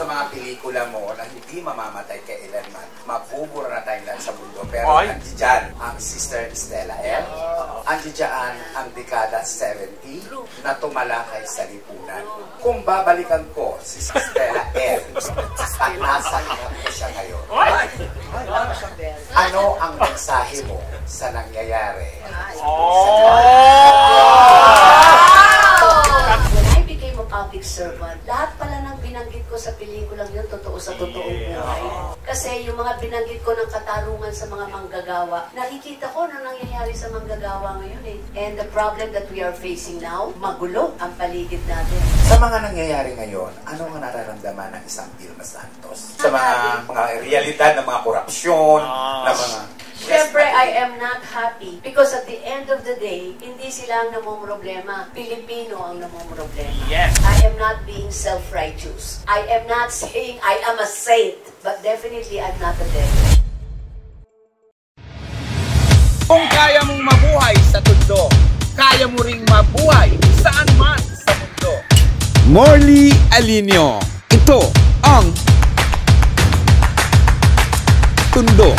sa mga pelikula mo na hindi mamamatay kailanman, mabubura na tayong lahat sa mundo. Pero andiyan dyan ang Sister Stella L. Andiyan dyan ang dekada 70 na tumalakay sa lipunan. Kung babalikan ko si Stella L at nasa ko siya ngayon, ano ang mensahe mo sa nangyayari? When I became a public servant, lahat pala ng binanggit ko sa pelikulang yun, totoo sa totoong buhay. Kasi yung mga binanggit ko ng katarungan sa mga manggagawa, nakikita ko na nangyayari sa manggagawa ngayon eh. And the problem that we are facing now, magulo ang paligid natin. Sa mga nangyayari ngayon, ano ang nararamdaman ng isang Vilma Santos? Sa mga realidad ng mga korupsyon, ng mga... Siyempre, I am not happy because at the end of the day, hindi sila ang namumroblema. Pilipino ang namumroblema. Yes. I am not being self-righteous. I am not saying I am a saint, but definitely I'm not a devil. Kung kaya mong mabuhay sa tundo, kaya mo ring mabuhay saan man sa mundo. Morley Alinio. Ito ang Tundo.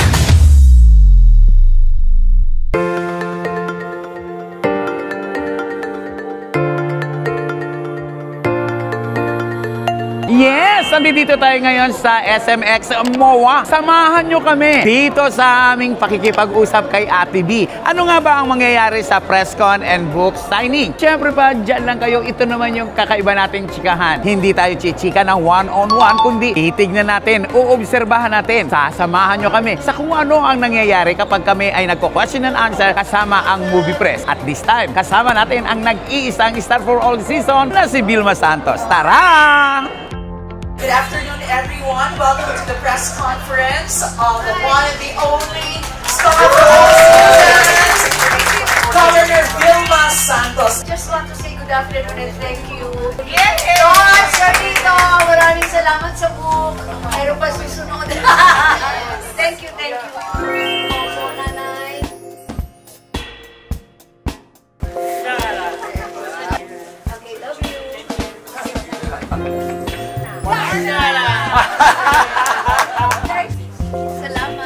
Yes! Nandito tayo ngayon sa SMX MOA. Samahan nyo kami dito sa aming pakikipag-usap kay Ate B. Ano nga ba ang mangyayari sa presscon and book signing? Siyempre pa, dyan lang kayo. Ito naman yung kakaiba nating chikahan. Hindi tayo chichika ng one-on-one, kundi titignan natin, uobserbahan natin. Sasamahan nyo kami sa kung ano ang nangyayari kapag kami ay nagko-question and answer kasama ang movie press. At this time, kasama natin ang nag-iisang star for all season na si Vilma Santos. Tara! Good afternoon, everyone. Welcome to the press conference of the one and the only star for all seasons, Governor Vilma Santos. Just want to say good afternoon and thank you. Don, Charlito, maraming salamat sa book. Mayroon pa susunod. Thank you, thank you. Opo, nanay. Okay, love you.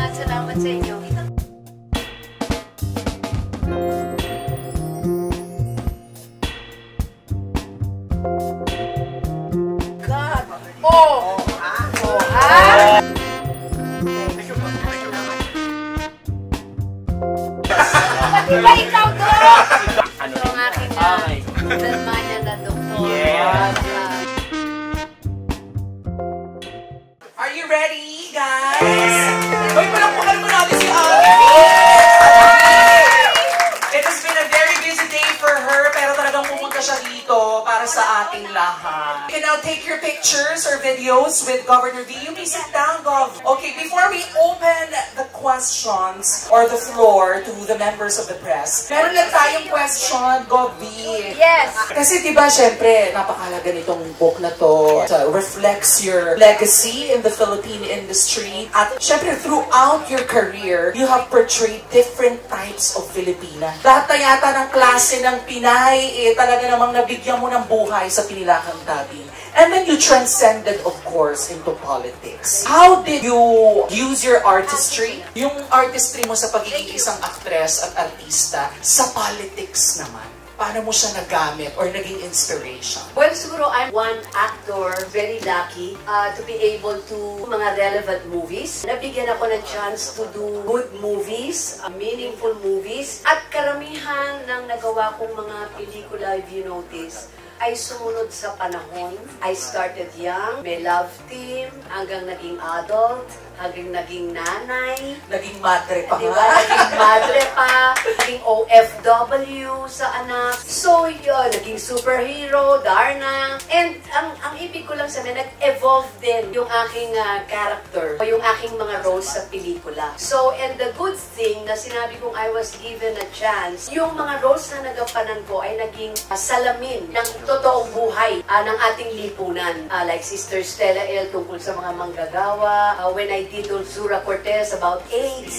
Salamat sa inyo. God. Di ba ikaw doon? Ito ang aking Dalmania na doktor. Yes. Are you ready, guys? Hoy, palakpakan mo natin si Ate. It has been a very busy day for her, pero talagang pumunta siya dito para sa ating lahat. You can now take your pictures or videos with Governor V. You may sit down, Gov. Okay, before we open the questions or the floor to the members of the press, meron lang tayong question, Gov V. Yes. Kasi diba, syempre, napakalaga nitong book na to. So, reflects your legacy in the Philippine industry. At syempre, throughout your career, you have portrayed different types of Filipina. Lahat na yata ng klase ng Pinay, talaga namang nabigyan mo ng buhay sa Pinilakang Tabi. And then you transcended, of course, into politics. How did you use your artistry, yung artistry mo sa pagiging isang actress at artista, sa politics naman? Paano mo siya nagamit or naging inspiration? Well, siguro I'm one actor, very lucky to be able to mga relevant movies. Nabigyan ako ng chance to do good movies, meaningful movies. At karamihan ng nagawa kong mga pelikula, if you notice, ay sumunod sa panahon. I started young, may love team, hanggang naging adult, hanggang naging nanay. Naging madre pa diba? Naging madre pa, naging OFW sa anak. So yun, naging superhero, Darna. And ang ibig ko lang sabihin, nag-evolve din yung aking character, o yung aking mga roles sa pelikula. So, and the good thing na sinabi kong I was given a chance, yung mga roles na nagampanan ko ay naging salamin ng totoong buhay ng ating lipunan. Like Sister Stella L. tungkol sa mga manggagawa. When I did Dulzura Cortez about AIDS.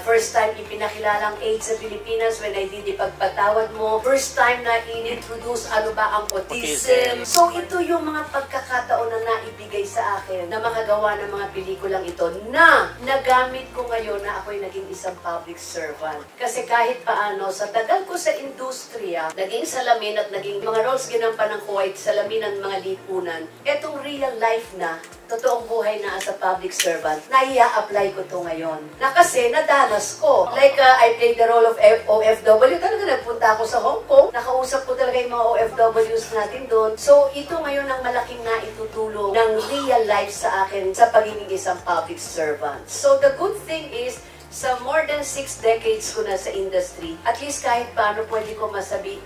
First time ipinakilalang AIDS sa Pilipinas when I did Ipagpatawad Mo. First time na in-introduce ano ba ang autism. So ito yung mga pagkakataon na naibigay sa akin na makagawa ng mga pelikulang ito na nagamit ko ngayon na ako'y naging isang public servant. Kasi kahit paano, sa tagal ko sa industriya, naging salamin at naging mga roles ginampan ng Kuwait, salamin ng mga lipunan, etong real life na, totoong buhay na as a public servant, naiya-apply ko to ngayon. Na kasi nadanas ko. Like, I played the role of OFW. Talaga nagpunta ako sa Hong Kong. Nakausap ko talaga yung mga OFWs natin doon. So, ito ngayon ang malaking naitutulong ng real life sa akin sa pagiging isang public servant. So, the good thing is, sa more than 6 decades ko na sa industry, at least kahit paano pwede ko masabi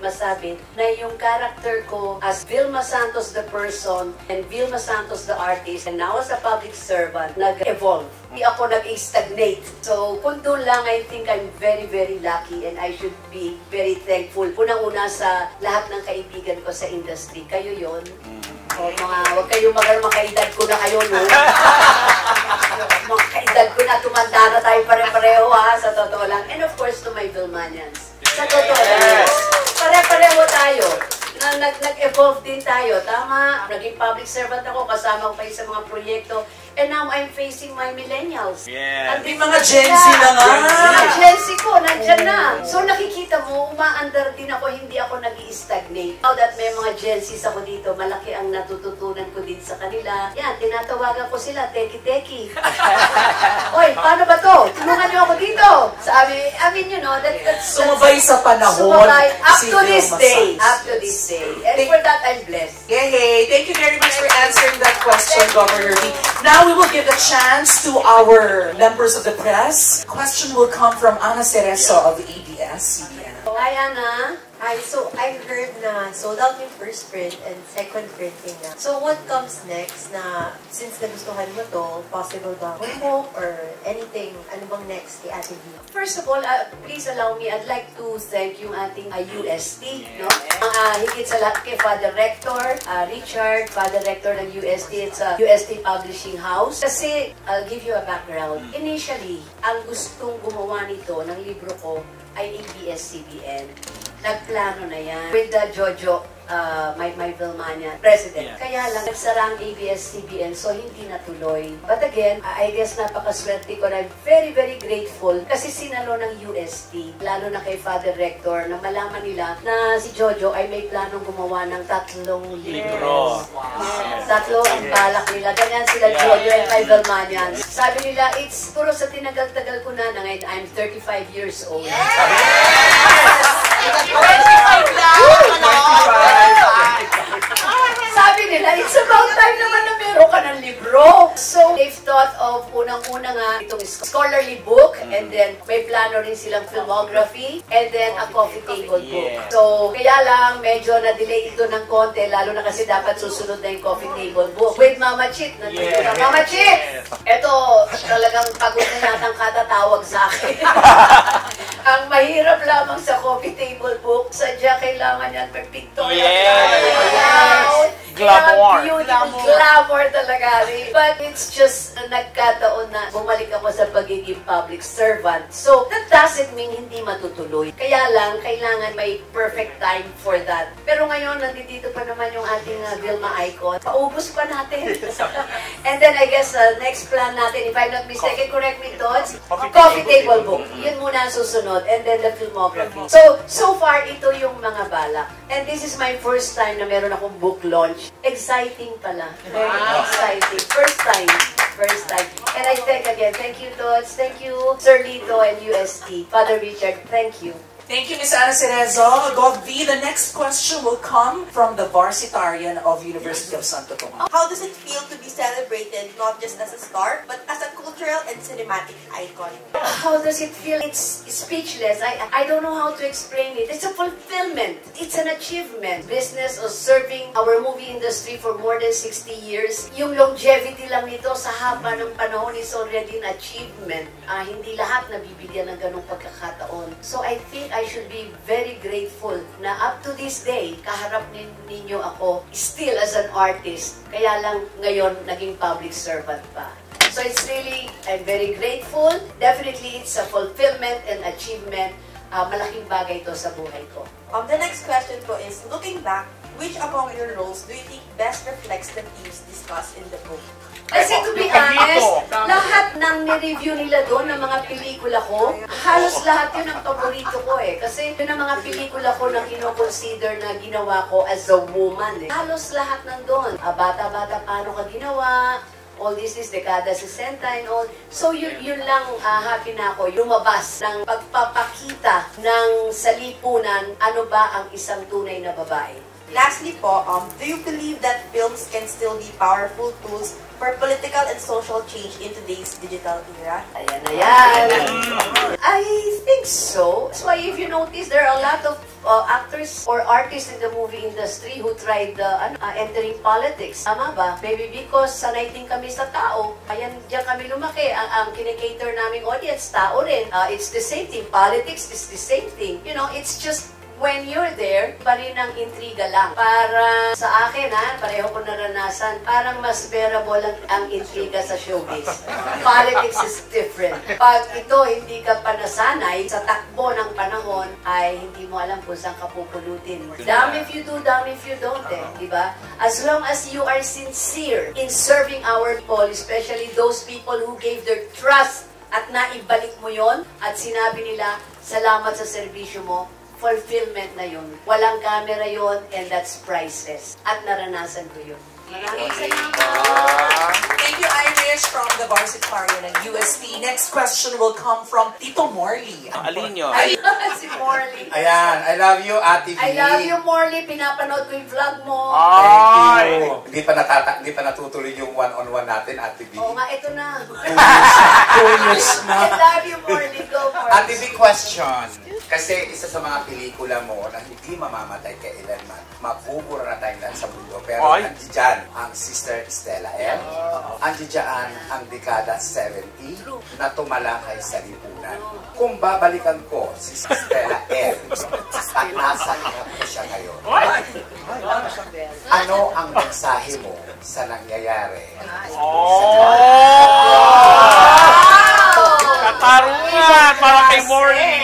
na yung character ko as Vilma Santos the person and Vilma Santos the artist and now as a public servant, nag-evolve. Hindi ako nag-stagnate. So, kung doon lang, I think I'm very, very lucky and I should be very thankful. Unang-una sa lahat ng kaibigan ko sa industry. Kayo yon. O, huwag kayong makaedad ko na kayo, no? Mga kaedad ko na, tumanda na tayo pare-pareho, ha? Sa totoo lang. And of course, to my Vilmanians. Sa totoo lang. Pare-pareho tayo. Nag-evolve din tayo. Tama, naging public servant ako, kasama ko kayo sa mga proyekto. And now, I'm facing my millennials. Yeah. May mga Gen Z na nga. Mga Gen Z ko, nandyan na. So, nakikita mo, umaandar din ako, hindi ako nag-i-stagnate. Now that may mga Gen Z ako dito, malaki ang natututunan ko din sa kanila. Yan, tinatawagan ko sila, teki-teki. Oy, paano ba to? Tulungan niyo ako dito. Sabi, I mean, you know, that's Sumabay sa panahon. Sumabay up si to this Vilma day. Santos. Up to this day. And for that, I'm blessed. Yay! Thank you very much for answering that question, Governor V. Now we will give a chance to our members of the press. Question will come from Ana Cerezo of ABS-CBN. Hi, Ana. Hi, so I heard na sold out yung first print and second printing na. So what comes next na, since nagustuhan mo to, possible ba homework or anything, ano bang next kay Ate V? First of all, please allow me, I'd like to thank yung ating UST, no? Higit sa lahat kay Father Rector, Richard, Father Rector ng UST, it's a UST Publishing House. Kasi, I'll give you a background. Initially, ang gustong gumawa nito ng libro ko ay ABS-CBN. Nagplano na yan with the Jojo, my Vilmania president. Yeah. Kaya lang, nagsara ang ABS-CBN, so hindi natuloy. But again, I guess napakaswerte ko na very, very grateful kasi sinalo ng UST, lalo na kay Father Rector, na malaman nila na si Jojo ay may planong gumawa ng 3 libro. Wow. 3 ang balak nila. Ganyan sila Jojo and my Vilmanians. Sabi nila, it's puro sa tinagal-tagal ko na ngayon, I'm 35 years old. Sabi nila, it's about time naman na meron ka ng libro. So, they've thought of unang-una nga itong scholarly book and then may plano rin silang filmography and then a coffee table book. So, kaya lang medyo na-delay ito ng konti lalo na kasi dapat susunod na yung coffee table book. With Mama Chit. Mama Chit! Ito, talagang pagod na yatang katatawag sa akin. Ang mahirap lamang sa coffee table book, sadya kailangan yan per pictorial. Glamour. Beautiful glamour talaga. But it's just nagkataon na bumalik ako sa pagiging public servant. So, that doesn't mean hindi matutuloy. Kaya lang, kailangan may perfect time for that. Pero ngayon, nandito pa naman yung ating Vilma icon. Paubos pa natin. And then, I guess, next plan natin, if I'm not mistaken, correct me, Tots, coffee table book. Yun muna ang susunod. And then the filmography. So far, ito yung mga balak. And this is my first time na meron akong book launch. Exciting pala. Very exciting. First time. And I thank you, Tots. Thank you, Sir Lito and UST. Father Richard, thank you. Thank you, Ms. Ana Cerezo. Gov V, the next question will come from the varsitarian of University of Santo Tomas. How does it feel to be celebrated not just as a star, but as a cultural cultural and cinematic icon. How does it feel? It's speechless. I don't know how to explain it. It's a fulfillment. It's an achievement. Business of serving our movie industry for more than 60 years. Yung longevity lang nito sa haba ng panahon is already an achievement. Hindi lahat nabibigyan ng ganong pagkakataon. So I think I should be very grateful na up to this day, kaharap ninyo ako still as an artist. Kaya lang ngayon naging public servant pa. So it's really, I'm very grateful. Definitely, it's a fulfillment and achievement. Malaking bagay ito sa buhay ko. The next question po is, looking back, which among your roles do you think best reflects the themes discussed in the book? Kasi to be honest, lahat ng ni-review nila doon ng mga pelikula ko, halos lahat yun ang paborito ko eh. Kasi yun ang mga pelikula ko na kino-consider na ginawa ko as a woman eh. Halos lahat nandun. Bata-bata, paano ka ginawa? All this is dekada 60 and all. So yun lang happy na ako. Lumabas ng pagpapakita ng salipunan, ano ba ang isang tunay na babae. Lastly po, do you believe that films can still be powerful tools for political and social change in today's digital era? Ayan na yan. I think so. That's why if you notice, there are a lot of actors or artists in the movie industry who tried entering politics. Tama ba? Maybe because sanay din kami sa tao. Ayan, diyan kami lumaki. Ang kinikater naming audience, tao rin. It's the same thing. Politics is the same thing. You know, it's just when you're there, pa rin ang intriga lang. Para sa akin, pareho ko naranasan, parang mas bearable ang intriga sa showbiz. Politics is different. Pag ito, hindi ka pa nasanay, sa takbo ng panahon, ay hindi mo alam kung saan ka pupulutin. Damn if you do, damn if you don't diba? As long as you are sincere in serving our people, especially those people who gave their trust at naibalik mo yon at sinabi nila, salamat sa serbisyo mo, fulfillment na yun. Walang camera yun, and that's priceless. At naranasan ko yun. Maraming salamat! Thank you, Irish, from the Varsitarian and UST. Next question will come from Tito Morley. Alin yun? Si Morley. Ayan, I love you, Ate V. I love you, Morley. Pinapanood ko yung vlog mo. Thank you. Hindi pa natutuloy yung one-on-one natin, Ate V. Oo nga, ito na. 2 years na. I love you, Morley. Go for Ate it. V, question. Kasi isa sa mga pelikula mo na hindi mamamatay kailanman, mabubura na tayong lahat sa mundo. Pero nandiyan dyan ang Sister Stella L. Nandiyan dyan ang dekada 70 na tumalakay sa lipunan. Kung babalikan ko si Stella L at nasa harap ko siya ngayon, ano ang mensahe mo sa nangyayari? Katarungan para kay Morley!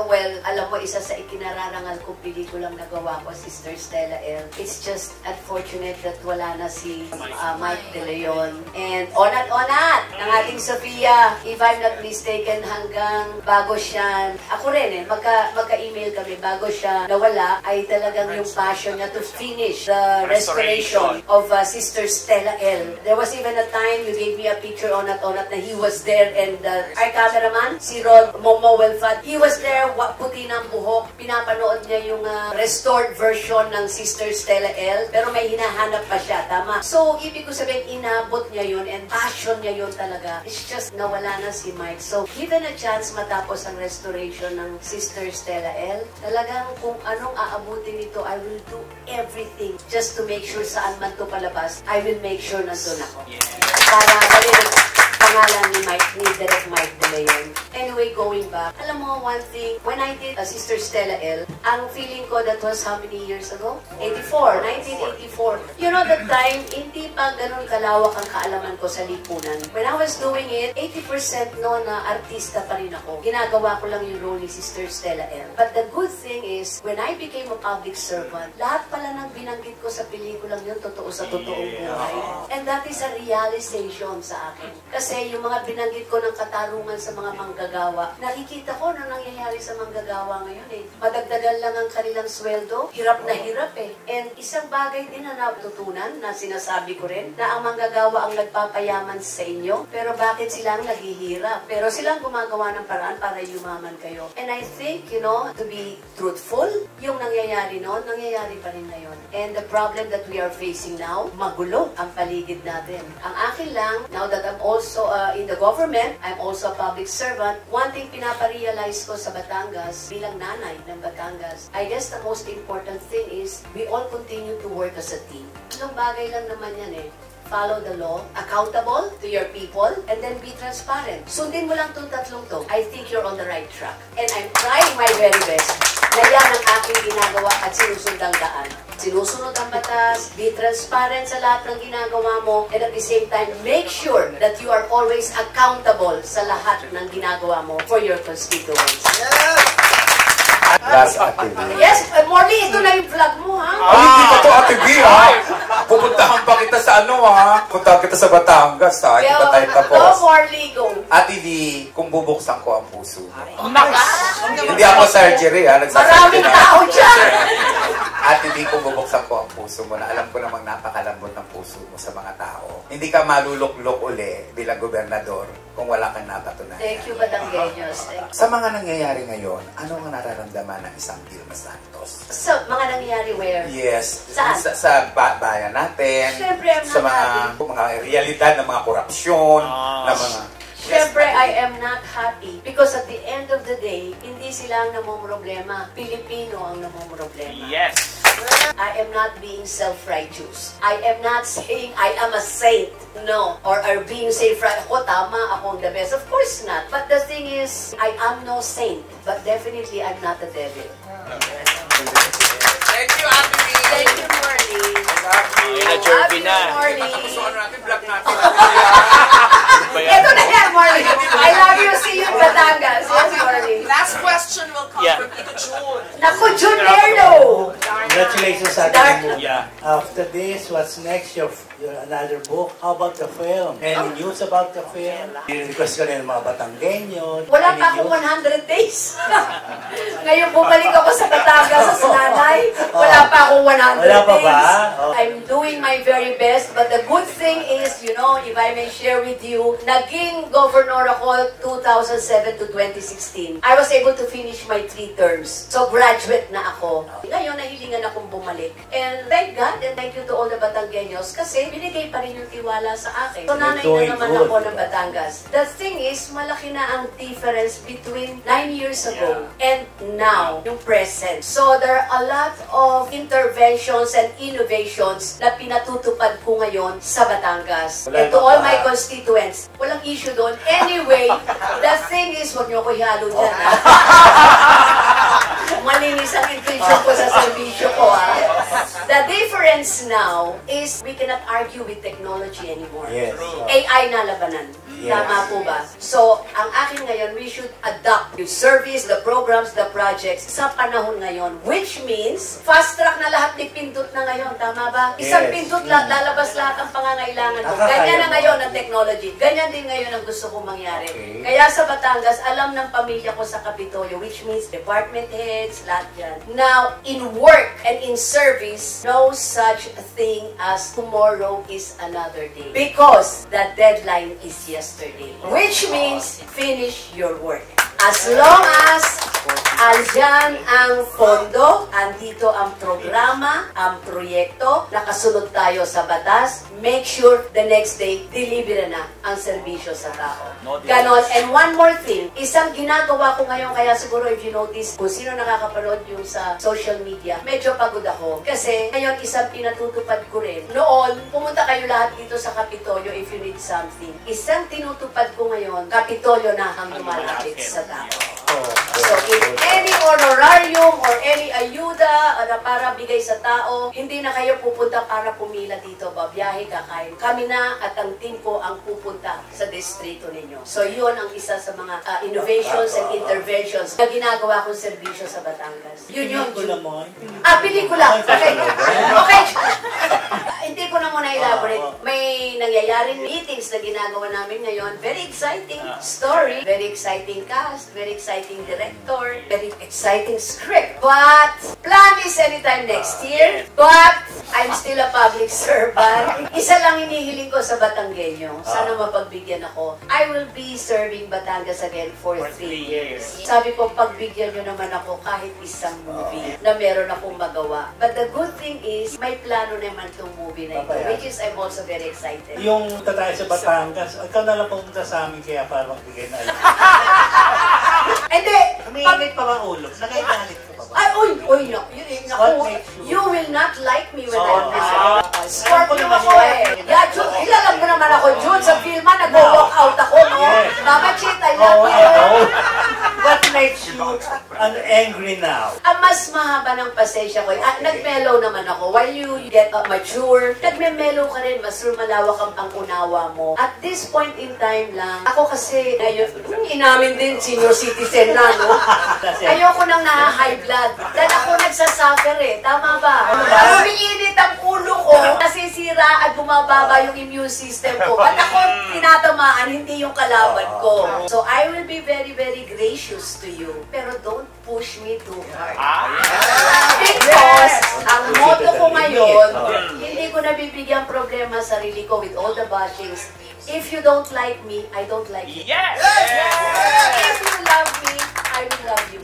Well, alam mo, isa sa ikinararangal kong pelikulang nagawa ko, Sister Stella L. It's just unfortunate that wala na si Mike De Leon. And onat ng ating Sofia, if I'm not mistaken, hanggang bago siya, ako rin magka-email kami, bago siya nawala, ay talagang yung passion niya to finish the restoration of Sister Stella L. There was even a time you gave me a picture, onat na he was there, and our cameraman, si Rod Momo Welfat, he was there, puti ng buhok, pinapanood niya yung restored version ng Sister Stella L, pero may hinahanap pa siya, tama? So, ibig ko sabihin, inabot niya yun, and passion niya yun talaga. It's just nawala na si Mike. So, given a chance matapos ang restoration ng Sister Stella L, talagang kung anong aabutin nito, I will do everything just to make sure saan man to palabas, I will make sure nandun ako. Para dali pangalan ni Direct Mike De Leon. Anyway, going back, alam mo, one thing, when I did Sister Stella L, ang feeling ko, that was how many years ago? 1984. You know, that time, hindi pa ganun kalawak ang kaalaman ko sa lipunan. When I was doing it, 80% no na artista pa rin ako. Ginagawa ko lang yung role ni Sister Stella L. But the good thing is, when I became a public servant, lahat pala ng binanggit ko sa pelikulang yun, totoo sa totoong buhay. And that is a realization sa akin. Kasi yung mga binanggit ko ng katarungan sa mga manggagawa, nakikita ko na nangyayari sa manggagawa ngayon eh. Madagdagan lang ang kanilang sweldo, hirap na hirap eh. And isang bagay din na natutunan, na sinasabi ko rin, na ang manggagawa ang nagpapayaman sa inyo, pero bakit silang naghihirap? Pero silang gumagawa ng paraan para yumaman kayo. And I think, you know, to be truthful, yung nangyayari noon, nangyayari pa rin na yun. And the problem that we are facing now, magulo ang paligid natin. Ang akin lang, now that I'm also also in the government. I'm also a public servant. One thing pinaparealize ko sa Batangas, bilang nanay ng Batangas, I guess the most important thing is we all continue to work as a team. Anong bagay lang naman yan eh. Follow the law, accountable to your people, and then be transparent. Sundin mo lang itong tatlong to. I think you're on the right track. And I'm trying my very best na yan ang aking ginagawa at sinusundang daan. Sinusunod ang batas, be transparent sa lahat ng ginagawa mo, and at the same time, make sure that you are always accountable sa lahat ng ginagawa mo for your constituents. Last Ate B. Yes, Morley, ito na yung vlog mo, ha? Ay, hindi ka to Ate B, ha? Pupuntahan pa kita sa ano, ha? Puntahan kita sa Batangas, ha? Hindi pa tayo tapos. Go, Morley, go. Ate B, kung bubuksan ko ang puso mo. Hindi ako surgery, ha? Maraming tao dyan. Ate B, kung bubuksan ko ang puso mo, na alam ko namang napakalambot ng puso mo sa mga tao. Hindi ka malulok-lok uli bilang gobernador kung wala kang napatunayan. Thank you, Batangueños. Sa mga nangyayari ngayon, ano ang nararamdaman ng isang Vilma Santos? Sa mga nangyayari where? Yes. Saan? Sa bayan natin. Siyempre, I'm sa not mga realidad ng mga korupsyon, ng mga... Siyempre, I am not happy because at the end of the day, hindi sila ang namumroblema. Pilipino ang namumroblema. Yes! I am not being self-righteous. I am not saying I am a saint. No. Or are being self-righteous. Ako, tama, ako ang the best. Of course not. But the thing is, I am no saint. But definitely, I'm not a devil. Thank you, Ate B. Thank you, Morley. Na-jerky na. Morley. natin, vlog natin. Ito na yan, Morley. I love you. See you in Batangas. Yes, Morley. Last question will come Yeah. from Tito June. Naku, Junero! Congratulations sa Dark. ating movie. Yeah. After this, what's next? Your another book. How about the film? Any news about the film? Request ka rin ng mga Batanggenyo. Wala Any pa akong news? 100 days. Ngayon bumalik ako sa Batangas sa nanay. Wala pa akong 100 Wala pa days. ba? Oh. I'm doing my very best, but the good thing is, you know, if I may share with you, naging governor ako 2007 to 2016. I was able to finish my 3 terms. So graduate na ako. Ngayon nahilingan akong bumalik. And thank God and thank you to all the Batanggenyos kasi binigay pa rin yung tiwala sa akin. So nanay na naman ako ng Batangas. The thing is, malaki na ang difference between 9 years ago and now, yung present. So there are a lot of interventions and innovations na pinatutupad ko ngayon sa Batangas. And to all my constituents, walang issue doon. Anyway, the thing is, huwag niyo ko ihalo dyan, ha? Malinis ang intention ko sa servisyo ko, ha? The difference now is we cannot argue with technology anymore. Yes. AI na labanan. Yes. Tama po ba? So, ang akin ngayon, we should adopt the service, the programs, the projects sa panahon ngayon. Which means, fast track na lahat ni pindot na ngayon. Tama ba? Isang Yes. pindot lalabas lahat ang pangangailangan ko. Ganyan na ngayon ang technology. Ganyan din ngayon ang gusto kong mangyari. Okay. Kaya sa Batangas, alam ng pamilya ko sa Kapitolyo, which means department heads, lahat yan. Now, in work and in service, no such thing as tomorrow is another day. Because the deadline is yesterday. Which means, finish your work. As long as andyan ang pondo, andito ang programa, ang proyekto, nakasunod tayo sa batas, make sure the next day, deliver na ang serbisyo sa tao. Ganon. And one more thing, isang ginagawa ko ngayon, kaya siguro if you notice, kung sino nakakapanood yung sa social media, medyo pagod ako. Kasi ngayon, isang pinatutupad ko rin. Noon, pumunta kayo lahat dito sa Kapitolyo if you need something. Isang tinutupad ko ngayon, Kapitolyo na ang lumalapit sa tao. So, in any honorarium or any ayuda na para bigay sa tao, hindi na kayo pupunta para pumila dito, babiyahe, kakain. Kami na at ang team ko ang pupunta sa distrito ninyo. So, yun ang isa sa mga innovations and interventions na ginagawa kong serbisyo sa Batangas. Yun yun. Pelikula mo. Pelikula. Okay. Okay. Hindi ko na muna elaborate. May nangyayaring meetings na ginagawa namin ngayon. Very exciting story. Very exciting cast. Very exciting director. Very exciting script. But, plan is anytime next year. But, I'm still a public servant. Isa lang hinihiling ko sa Batanggenyo. Sana mapagbigyan ako. I will be serving Batangas again for 3 years. Sabi ko, pagbigyan nyo naman ako kahit isang movie na meron akong magawa. But the good thing is, may plano naman itong movie na ito, Papayag. which is I'm also very excited. Yung tatay sa Batangas, ikaw na lang pumunta sa amin kaya para magbigay na alam. Hindi! Umiinit pa ba ulo? Nakaigalit ka pa ba? Ay, uy, no. What makes you? You will not like me when Oo, I'm busy. Scorpio naman ako yan. eh. Yeah, Jun, kilala mo naman ako, Jun. Sa film, nag-walk out ako, no? Yes. Mama Chit, I Oh, love I you. know. What makes you angry now? Mas mahaba ng pasensya ko. Nag-mellow naman ako. While you get mature, nagme-mellow ka rin. Mas malawak ang unawa mo. At this point in time lang, ako kasi, ngayon, inamin din, senior citizen na, no? Ayoko nang high blood. Dahil ako nagsasuffer eh. Tama ba? Umiinit ang ulo ko, nasisira at bumababa yung immune system ko. At ako tinatamaan, hindi yung kalaban ko. So I will be very, very gracious to you. Pero don't push me too hard. Because ang motto ko ngayon, hindi ko nabibigyan problema sa sarili ko with all the bashings. If you don't like me, I don't like you. Yes! If you love me, I will love you.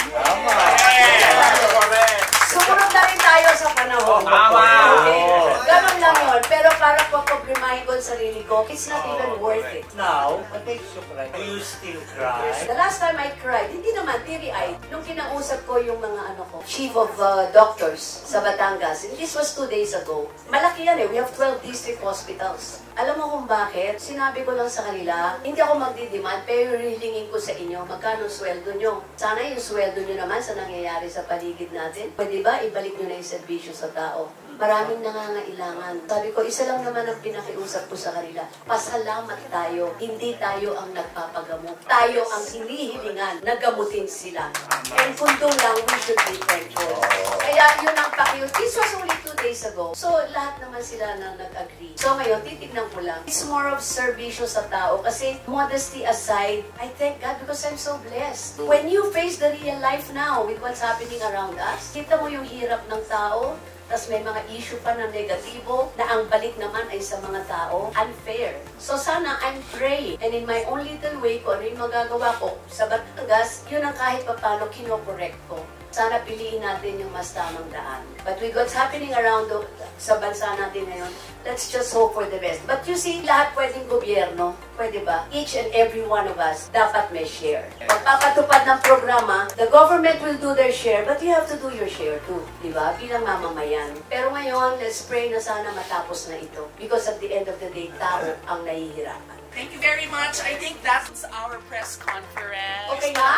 Sumunod na rin tayo sa panahon. Tama. Okay? Ganun lang yun. Pero para papaglimahin ko sa sarili ko, it's not even worth it. Now, what makes you cry? Do you still cry? The last time I cried, hindi naman, teary-eyed. Nung kinausap ko yung mga chief of doctors sa Batangas, and this was 2 days ago. Malaki yan eh, we have 12 district hospitals. Alam mo kung bakit? Sinabi ko lang sa kanila, hindi ako magdidemand, pero hilingin ko sa inyo, magkano sweldo nyo. Sana yung sweldo nyo naman sa nangyayari sa paligid natin. Pwede ba, ibalik nyo na yung serbisyo sa tao. Maraming nangangailangan. Sabi ko, isa lang naman ang pinakiusap ko sa kanila. Pasalamat tayo. Hindi tayo ang nagpapagamot. Tayo ang hinihilingan na gamutin sila. And kung doon lang, we should be thankful. Kaya yun ang pakiusap. This was only 2 days ago. So, lahat naman sila na nag-agree. So, ngayon, titignan ko lang. It's more of serbisyo sa tao. Kasi, modesty aside, I thank God because I'm so blessed. When you face the real life now with what's happening around us, kita mo yung hirap ng tao, tapos may mga issue pa na negatibo na ang balik naman ay sa mga tao, unfair. So sana I'm praying and in my own little way ko, ano yung magagawa ko sa Batangas, yun ang kahit papano kinokorrect ko. Sana piliin natin yung mas tamang daan. But with what's happening around sa bansa natin ngayon, let's just hope for the best. But you see, lahat pwedeng gobyerno, pwede ba? Each and every one of us dapat may share. Pagpapatupad ng programa, the government will do their share, but you have to do your share too, di ba? Bilang mamamayan. Pero ngayon, let's pray na sana matapos na ito. Because at the end of the day, tao ang nahihirapan. Thank you very much. I think that's our press conference. Okay na?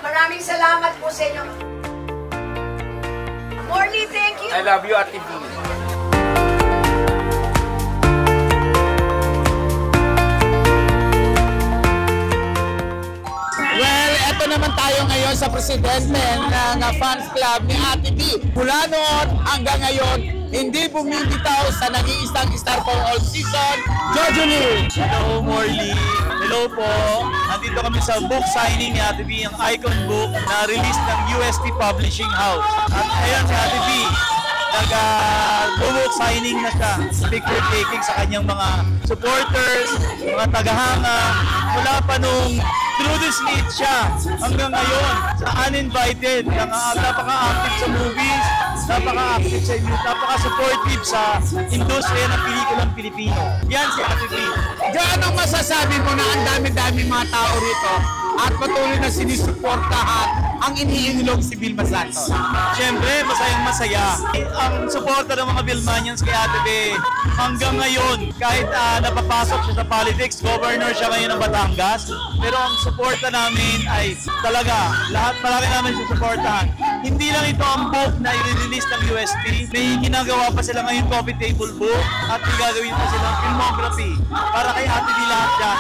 Maraming salamat po sa inyo. Morley, thank you. I love you, Ate B. Well, eto naman tayo ngayon sa presidente ng fans club ni Ate B. Mula noon hanggang ngayon, hindi bumibitaw sa nag-iisang star for all season, Jojo Lee. Hello, Morley. Hello po. Nandito kami sa book signing ni Ate B, ang Icon Book na release ng UST Publishing House. At ayan si Ate B, nag-book signing na siya. Picture taking sa kanyang mga supporters, mga tagahanga. Mula pa nung through this meet siya hanggang ngayon sa uninvited. Napaka-active sa movies, napaka-active sa news, napaka-supportive sa industriya ng pelikulang Pilipino. Yan si Ate B. Anong masasabi mo na ang dami-dami mga tao rito at patuloy na sinisuportahan ang iniinilog si Vilma Santos? Siyempre, masayang-masaya. Ang suporta ng mga Vilmanians kay Ate B hanggang ngayon, kahit napapasok siya sa politics, governor siya ngayon ng Batangas, pero ang suporta namin ay talaga, palagi namin susuportahan. Hindi lang ito ang book na i-release ng UST, may ginagawa pa sila ngayon coffee table book at may gagawin pa silang filmography para kay Ate B lahat yan.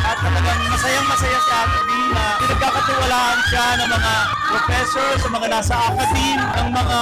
At talagang masayang-masaya si Ate B na pinagkakatiwalaan siya ng mga professor, sa mga nasa academe, ng mga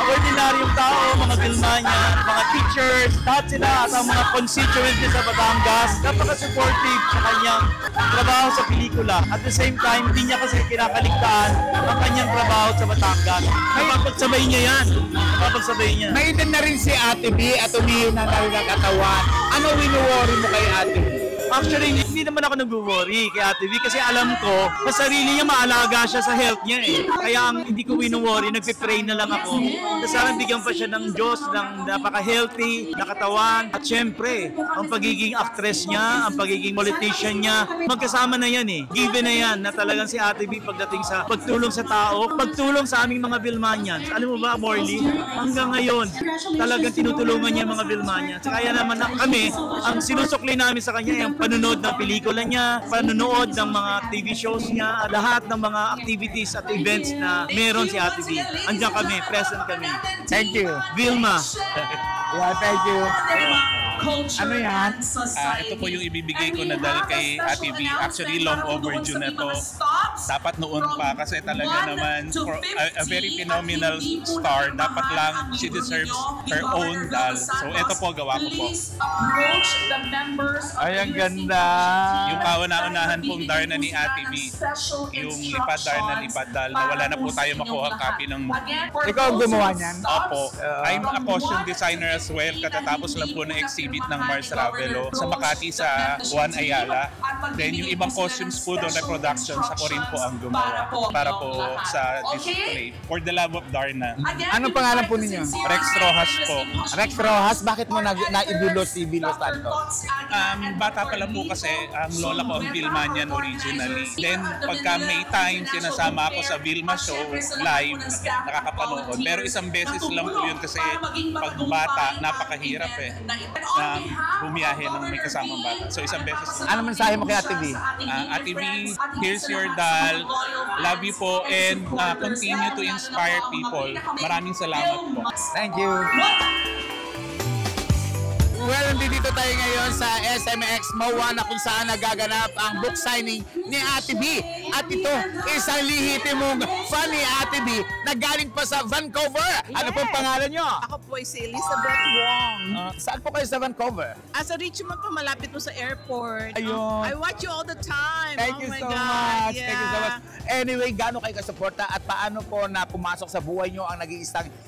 ordinaryong tao, mga Vilmanian, mga teachers, lahat sila at ang mga constituents niya sa Batangas, napaka-supportive sa kanyang trabaho sa pelikula. At the same time, hindi niya kasi kinakaligtaan ang kanyang trabaho sa Batangas. Napapagsabay niya yan. Napapagsabay niya. May edad na rin si Ate B at umihina na rin ang katawan. Ano wino-worry mo kay Ate B? Actually, hindi naman ako nag-worry kay Ate V kasi alam ko sa sarili niya maalaga siya sa health niya eh. Kaya hindi ko wino-worry, nagpe-pray na lang ako. Kasi sana bigyan pa siya ng Diyos ng napaka-healthy na katawan. At syempre, ang pagiging actress niya, ang pagiging politician niya, magkasama na yan eh. Given na yan na talagang si Ate V pagdating sa pagtulong sa tao, pagtulong sa aming mga Vilmanians. Alam mo ba, Morley, hanggang ngayon, talagang tinutulungan niya mga Vilmanians. Kaya naman kami, ang sinusukli namin sa kanya ay ang panonood ng pelikula niya, panonood ng mga TV shows niya, lahat ng mga activities at events na meron si Ate V. Andiyan kami, present kami. Thank you. Vilma. Yeah, thank you. Ano yan? Ito po yung ibibigay ko na dahil kay Ate V. Actually, long overdue na to. Dapat noon pa kasi talaga naman for a very phenomenal star. Dapat lang she deserves her own dal. So ito po, gawa ko po. Ay, ang ganda. Yung kauna-unahan pong Darna ni Ate V. Yung lipad Darna, lipad dal na wala na po tayo makuha copy ng movie. Ikaw ang gumawa niyan? Opo. I'm a costume designer as well. Katatapos lang po ng exhibit ng Mars Ravelo sa Makati sa Juan Ayala. Then yung ibang costumes po doon na productions, ako rin po ang gumawa para po sa display. For the love of Darna. Anong pangalan po ninyo? Rex Rojas po. Rex Rojas, bakit mo naidulo si Vilo Santos? Bata pa lang po kasi ang lola ko ang Vilmanian originally. Then pagka may time, sinasama ako sa Vilma Show live, nakakapanood. Pero isang beses lang po yun kasi pag bata, napakahirap eh. Bumiyahe ng may kasamang bata. So isang beses lang. Ano mensahe mo kay Ate V? Ate V, here's your doll. Love you po and continue to inspire people. Maraming salamat po. Thank you. Well, nandito tayo ngayon sa SMX MOA na kung saan nagaganap ang book signing ni Ate B. At ito, isang lihitimong fan ni Ate B na galing pa sa Vancouver. Ano pong pangalan nyo? Ako po ay si Elizabeth Wong. Saan po kayo sa Vancouver? Sa Richmond po, malapit po sa airport. Ayun. I watch you all the time. Thank you my so God. much. Yeah. Thank you so much. Anyway, gaano kayo kasuporta at paano po na pumasok sa buhay nyo ang naging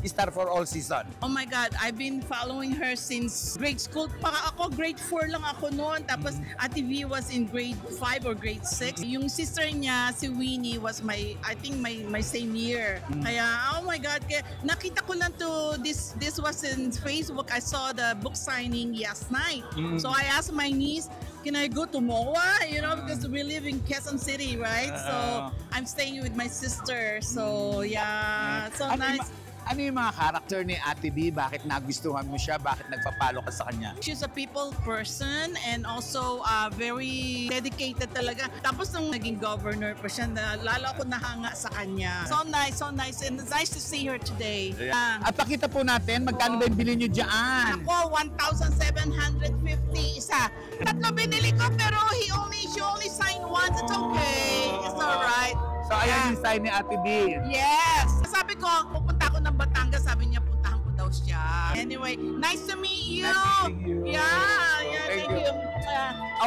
Star for All season? Oh my God, I've been following her since grade school. Ako, grade 4 lang ako noon. Tapos Ate V was in grade 5 or grade 6. Yung sister niya, si Winnie, was I think my same year. Kaya, oh my God, kaya nakita ko lang to, this was in Facebook. I saw the book signing last night. So I asked my niece, can I go to MOA? You know, because we live in Quezon City, right? So I'm staying with my sister. So yeah, so nice. Ano yung mga character ni Ate B? Bakit nagustuhan mo siya? Bakit nagpapalo ka sa kanya? She's a people person and also very dedicated talaga. Tapos nung naging governor pa siya, lalo ako nahanga sa kanya. So nice, and it's nice to see her today. At pakita po natin, magkano ba yung bilhin nyo dyan? Ako, 1,750 isa. Tatlo binili ko pero she only signed once. It's okay. It's alright. So ayan yung sign ni Ate B. Yes! Sabi ko, pupunta ako ng Batangas. Sabi niya, puntahan ko daw siya. Anyway, nice to meet you! Nice to meet you. Yeah, thank you.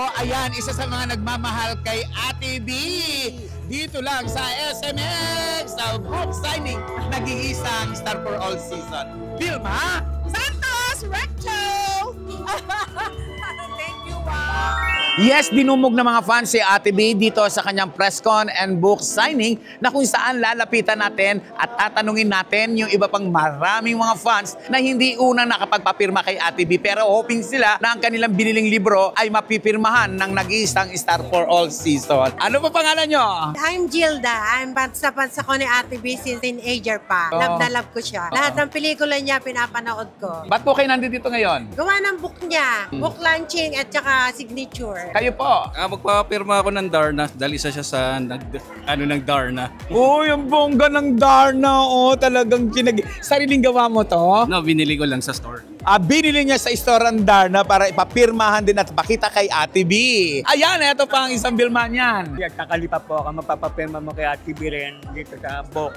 Oh, ayan, isa sa mga nagmamahal kay Ate B. Dito lang sa SMX, sa book signing, nag-iisang Star for All season. Vilma Santos Recto! Thank you, wow! Yes, dinumog ng mga fans si Ate B dito sa kanyang press con and book signing na kung saan lalapitan natin at tatanungin natin yung iba pang maraming mga fans na hindi unang nakapagpapirma kay Ate B pero hoping sila na ang kanilang biniling libro ay mapipirmahan ng nag-iisang Star for All season. Ano pa pangalan nyo? I'm Gilda. I'm pansa-pansa ko ni Ate B since teenager pa. Love na love ko siya. Lahat ng pelikula niya pinapanood ko. Ba't po kayo nandito ngayon? Gawa ng book niya. Book launching at saka signature. Kayo po? Magpapirma ako ng Darna dahil isa siya sa ng Darna. Oh, yung bongga ng Darna. Oh, talagang sariling gawa mo to? No, binili ko lang sa store. Binili niya sa store ang Darna para ipapirmahan din at pakita kay Ate B. Ayan, ito pa ang isang Vilmanian. Kakalipa po ako, magpapapirma mo kay Ate B rin dito sa book.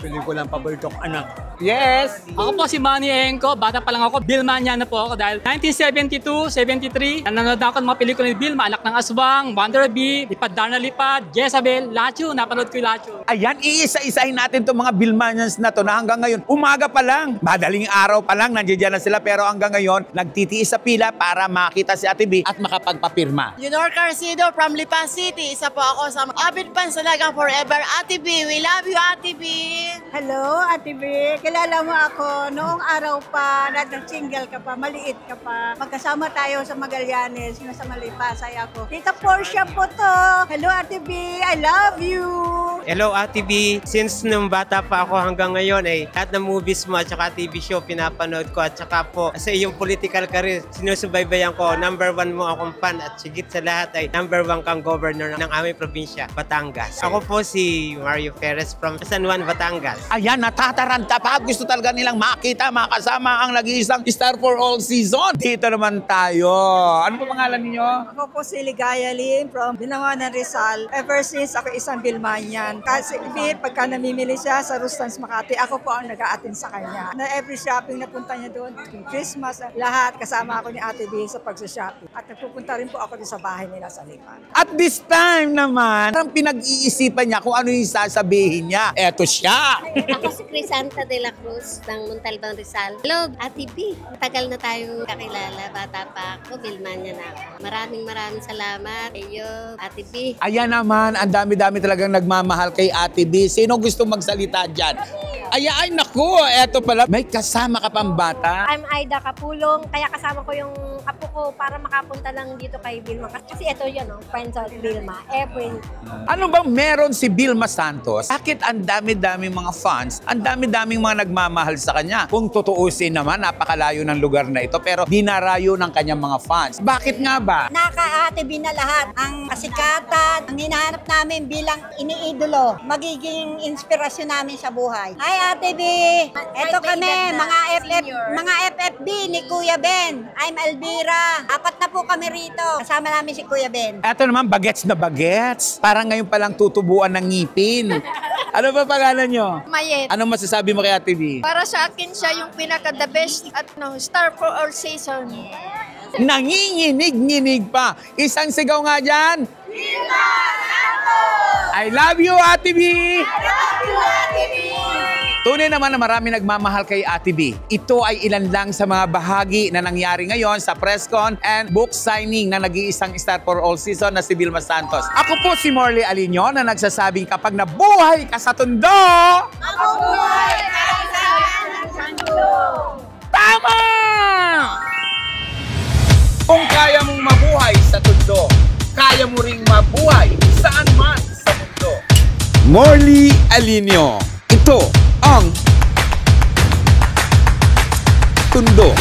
Pelikulang paborito kong anak. Yes! Ako po si Manny Engco, bata pa lang ako. Vilmanian na po ako dahil 1972, 73, nanonood ako ng mga pelikula ni Vilma, Anak ng Aswang, Wonder Bee, Lipad Darna Lipad, Jezabel, lahat yun. Napanood ko yung lahat yun. Ayan, iisa-isahin natin itong mga Vilmanians na to na hanggang ngayon, umaga pa lang, madaling araw pa lang, nandiyan na sila, pero hanggang ngayon, nagtitiis sa pila para makita si Ate B at makapagpapirma. Junor Carcido from Lipa City. Isa po ako sa avid fans talagang forever. Ate B, we love you, Ate B. Hello, Ate B. Kilala mo ako noong araw pa, nag-single ka pa, maliit ka pa. Magkasama tayo sa Magallanes, nasa Malipasay ako. Tita Portia po to. Hello, Ate B. I love you. Hello, Ate B. Since nung bata pa ako hanggang ngayon, lahat ng movies mo at saka TV show pinapanood ko at saka po sa iyong political career, sinusubaybayan ko. Number 1 mo akong fan at sigit sa lahat ay number 1 kang governor ng aming probinsya, Batangas. Ako po si Mario Perez from San Juan, Batangas. Ayan, natataranta pa. Gusto talaga nilang makita, makasama ang nag-iisang Star for All Season. Dito naman tayo. Ano po pangalan ninyo? Ako po si Ligaya Lim from Binangonan, Rizal. Ever since ako isang Vilmanian. Kasi pagka namimili siya sa Rustans Makati, ako po ang nag-a-attend sa kanya. Na every shopping na punta niya doon, Christmas, lahat kasama ako ni Ate B sa pag-shopping. At nagpupunta rin po ako sa bahay nila sa Lipa. At this time naman, ang pinag-iisipan niya kung ano yung sasabihin niya. Eto siya. Ako si Crisanta de la Cruz ng Montalban, Rizal. Hello, Ate B. Tagal na tayong kakilala. Bata pa ako, Vilmania na ako. Maraming salamat. Iyo, Ate B. Ayan naman, ang dami-dami talagang nagmamahal kay Ate B. Sino gusto magsalita dyan? Ay, naku, eto pala. May kasama ka pang bata. I'm Aida Kapulong, kaya kasama ko yung apo ko para makapunta lang dito kay Vilma. Kasi ito yun, friends of Vilma. Ano bang meron si Vilma Santos? Bakit ang dami-daming mga fans, ang dami-daming mga nagmamahal sa kanya? Kung tutuusin naman, napakalayo ng lugar na ito, pero dinarayo ng kanyang mga fans. Bakit nga ba? Naka-Ate B na lahat. Ang kasikatan, ang hinahanap namin bilang iniidolo, magiging inspirasyon namin sa buhay. Hi, Ate B! Ito kami, mga FFB ni Kuya Ben. I'm Elvira. 4 na po kami rito. Kasama namin si Kuya Ben. Eto naman, bagets na bagets. Parang ngayon palang tutubuan ng ngipin. Ano ba pangalan nyo? Mayet. Anong masasabi mo kay Ate B? Para sa akin siya yung pinaka-the best at Star for All Season. Nanginginig-nginig pa. Isang sigaw nga dyan. Vilma Santos! I love you, Ate B! I love you, Ate B! Tunay naman na marami nagmamahal kay Ate B. Ito ay ilan lang sa mga bahagi na nangyari ngayon sa press con and book signing na nag-iisang Star for All Season na si Vilma Santos. Ako po si Morley Alinio na nagsasabing kapag nabuhay ka sa tundo, mabubuhay ka sa tundo! Tama! Kung kaya mong mabuhay sa tundo, kaya mo ring mabuhay saan man sa mundo. Morley Alinio. Ito ang Tundo.